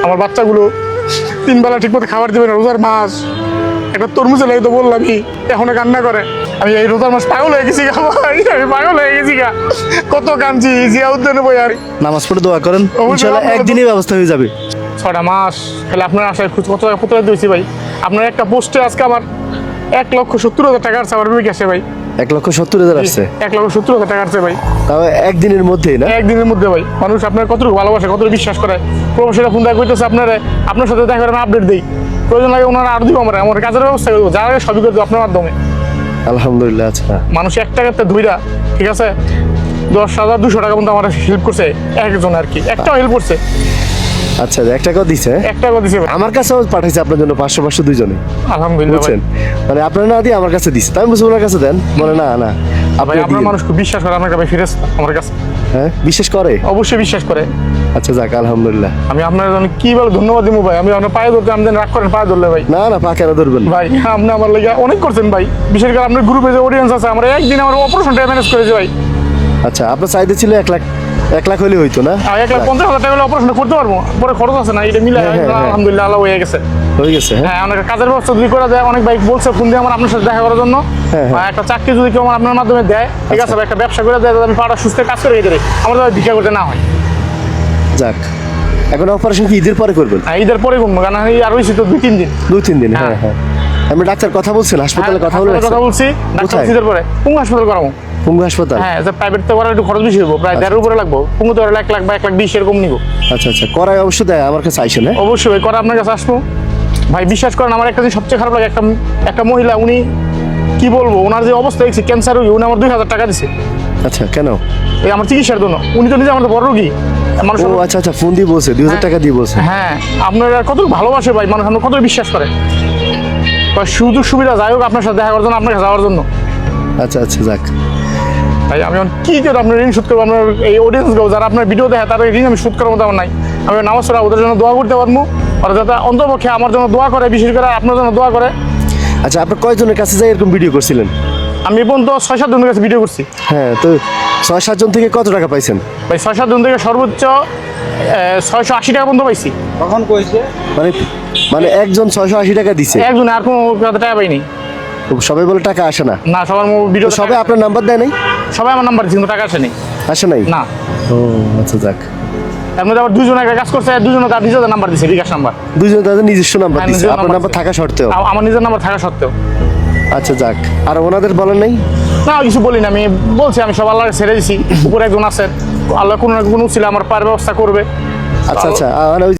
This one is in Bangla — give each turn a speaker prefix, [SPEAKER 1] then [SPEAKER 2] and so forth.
[SPEAKER 1] আমার বাচ্চাগুলো 3 বেলা ঠিক মতো খাবার দেবে না, রোজার মাস। একটা তরমুজের লাগে তো বললামই, এখনো কান্না করে। আমি এই রোজার মাস পাগল হয়ে গেছি গা ভাই, আমি পাগল হয়ে গেছি গা। কত কাঁদছি জিয়া উদ্যানে বই আর।
[SPEAKER 2] নামাজ পড়ে দোয়া করেন, ইনশাআল্লাহ একদিনই ব্যবস্থা হয়ে যাবে।
[SPEAKER 1] 6টা মাস তাহলে আপনার আশায় কত টাকা কত দিয়েছি ভাই। আপনার একটা পোস্টে আজকে আমার 1,70,000 টাকা আসছে আমার বিকাশে ভাই।
[SPEAKER 2] 1,70,000 আসছে,
[SPEAKER 1] 1,70,000 টাকা আসছে ভাই।
[SPEAKER 2] তাও একদিনের মধ্যেই না?
[SPEAKER 1] একদিনের মধ্যে ভাই। মানুষ আপনার কতটুকু ভালোবাসে, কতটুকু বিশ্বাস করে। প্রবাসীরা ফোন দেখা করতেছে আপনার সাথে দেখা করে আমি আপডেট দিই। প্রয়োজন লাগে ওনারা আরো দিব, আমার কাজের ব্যবস্থা করবো, যারা সবই করে দেবো আপনার মাধ্যমে।
[SPEAKER 2] আলহামদুলিল্লাহ। আচ্ছা,
[SPEAKER 1] মানুষ 1 টাকাতে ধুইরা, ঠিক আছে, 10,200 টাকা পর্যন্ত আমার হেল্প করছে একজন আর কি, একটাও হেল্প করছে।
[SPEAKER 2] আচ্ছা, 1 টাকাও দিছে?
[SPEAKER 1] 1 টাকা দিছে ভাই।
[SPEAKER 2] আমার কাছেও পাঠাইছে আপনার জন্য 500 দুইজনে।
[SPEAKER 1] আলহামদুলিল্লাহ ভাই।
[SPEAKER 2] বুঝছেন, মানে আপনার না দিয়ে আমার কাছে দিছে, তাই আমি বলছি ওনার কাছে দেন, বলে না না
[SPEAKER 1] ভাই আপনার মানুষ খুব বিশ্বাস করে আপনার কাছে ফেরেশতা আমার কাছে।
[SPEAKER 2] হ্যাঁ, বিশ্বাস করে?
[SPEAKER 1] অবশ্যই বিশ্বাস করে।
[SPEAKER 2] আচ্ছা যাক, আলহামদুলিল্লাহ।
[SPEAKER 1] আমি আপনার জন্য কি বলে ধন্যবাদ দিব ভাই। আমি আপনার পায়ে ধরতে আমি রাগ করেন পায়ে ধরলে ভাই।
[SPEAKER 2] না না, পা কেন ধরবেন
[SPEAKER 1] ভাই আপনি আমার লাগে অনেক করছেন ভাই। বিশেষ করে আপনার গ্রুপে যে অডিয়েন্স আছে, আমরা একদিন আমার অপারেশনটা ম্যানেজ করেছি ভাই।
[SPEAKER 2] আচ্ছা, আপনার চাইতে ছিল 1 লাখ হলে হইতো না?
[SPEAKER 1] 1,50,000 টাকা হলে অপারেশন করতে পারবো, পরে খরচ আছে না, এটা মিলে আলহামদুলিল্লাহ আল্লাহ হয়ে গেছে।
[SPEAKER 2] হয়ে গেছে?
[SPEAKER 1] হ্যাঁ, অনেক কাজের ব্যবস্থা যদি করে দেয়, অনেক বাইক বলছে ফোন দিয়ে আমার আপনার সাথে দেখা করার জন্য। একটা চাকরি যদি কেউ আমার আপনার মাধ্যমে দেয়, ঠিক আছে, একটা ব্যবসা করে দেয়, আমি পাড়া সুস্থ কাজ করে দিতে পারি, আমার তো ভিক্ষা করতে না হয়।
[SPEAKER 2] যাক, এখন অপারেশন কি ঈদের পরে করবেন?
[SPEAKER 1] হ্যাঁ, ঈদের পরে করবো, কারণ আর হয়েছি তো 2-3 দিন।
[SPEAKER 2] 2-3 দিন, হ্যাঁ হ্যাঁ। আমি ডাক্তার কথা বলছেন, হাসপাতালে কথা বলে
[SPEAKER 1] কথা বলছি, ডাক্তার ঈদের পরে পুঙ্গু হাসপাতাল করাবো।
[SPEAKER 2] পঙ্গু হাসপাতাল?
[SPEAKER 1] হ্যাঁ, প্রাইভেট তো করার একটু খরচ বেশি হবো, প্রায় 1,500 উপরে লাগবো। পুঙ্গু তো 1 লাখ বা 1,20,000 এরকম নিবো।
[SPEAKER 2] আচ্ছা আচ্ছা, করাই অবশ্যই দেয়, আমার কাছে আইসেন। হ্যাঁ
[SPEAKER 1] অবশ্যই ভাই, করা আপনার কাছে আসবো ভাই। বিশ্বাস করেন, আমার একটা জিনিস সবচেয়ে খারাপ লাগে, একটা মহিলা, উনি কি বলবো, ওনার যে অবস্থা দেখছি, ক্যান্সার রোগী, উনি আমার 2,000 টাকা দিছে।
[SPEAKER 2] আচ্ছা, কেন?
[SPEAKER 1] এই আমার চিকিৎসার জন্য। উনি তো নিজে আমাদের বড় রোগী মানুষ।
[SPEAKER 2] ও আচ্ছা আচ্ছা, ফোন দিয়ে বলছে 2,000 টাকা দিয়ে বলছে।
[SPEAKER 1] হ্যাঁ, আপনারা কত ভালোবাসে ভাই মানুষ, আপনার কত বিশ্বাস করে। সুযোগ সুবিধা যাই হোক আপনার সাথে দেখা করার জন্য, আপনার কাছে যাওয়ার জন্য।
[SPEAKER 2] আচ্ছা আচ্ছা, যাক।
[SPEAKER 1] তাই আমি কি করে আপনার ঋণ শোধ করবো? আপনার এই অডিয়েন্সগুলো যারা আপনার ভিডিও দেখে, তাদের ঋণ আমি শোধ করার মতো আমার নাই। আমি নামাজ পড়া ওদের জন্য দোয়া করতে পারবো, ওরা যাতে অন্তপক্ষে আমার জন্য দোয়া করে, বিশেষ করে আপনার জন্য দোয়া করে।
[SPEAKER 2] আচ্ছা, আপনি কয়জনের কাছে যাই এরকম ভিডিও করছিলেন?
[SPEAKER 1] আমি পর্যন্ত 6-7 জনের কাছে ভিডিও করছি।
[SPEAKER 2] হ্যাঁ, তো 6-7 জন থেকে কত টাকা পাইছেন?
[SPEAKER 1] ভাই 6-7 জন থেকে সর্বোচ্চ 680 টাকা পর্যন্ত পাইছি।
[SPEAKER 3] কখন কইছে?
[SPEAKER 2] মানে একজন 680 টাকা দিছে?
[SPEAKER 1] একজনে, আর কোনো টাকা পাইনি।
[SPEAKER 2] সবাই বলে টাকা আসে না?
[SPEAKER 1] না, সবার ভিডিও
[SPEAKER 2] সবাই আপনার নাম্বার দেয় নাই?
[SPEAKER 1] সবাই আমার নাম্বার দিচ্ছে, কিন্তু টাকা আসেনি।
[SPEAKER 2] আসে নাই?
[SPEAKER 1] না।
[SPEAKER 2] ও আচ্ছা, যাক।
[SPEAKER 1] এর মধ্যে আবার 2 জন একটা কাজ করছে, 2 জন তার নিজেদের নাম্বার দিছে, বিকাশ নাম্বার।
[SPEAKER 2] 2 জন তাদের নিজস্ব নাম্বার
[SPEAKER 1] হ্যাঁ,
[SPEAKER 2] দিছে,
[SPEAKER 1] নিজের
[SPEAKER 2] আপনার
[SPEAKER 1] নাম্বার
[SPEAKER 2] নাম্বার
[SPEAKER 1] দিছে।
[SPEAKER 2] থাকা সত্ত্বেও?
[SPEAKER 1] আমার নিজের নাম্বার থাকা সত্ত্বেও।
[SPEAKER 2] আচ্ছা, যাক। আর ওনাদের বলেন নাই?
[SPEAKER 1] না, কিছু বলি না, আমি বলছি আমি সব আল্লাহকে ছেড়ে দিছি। উপরে একজন আছেন, আল্লাহ কোনো না কোনো ছিল আমার পার ব্যবস্থা করবে।
[SPEAKER 2] আচ্ছা আচ্ছা, মানে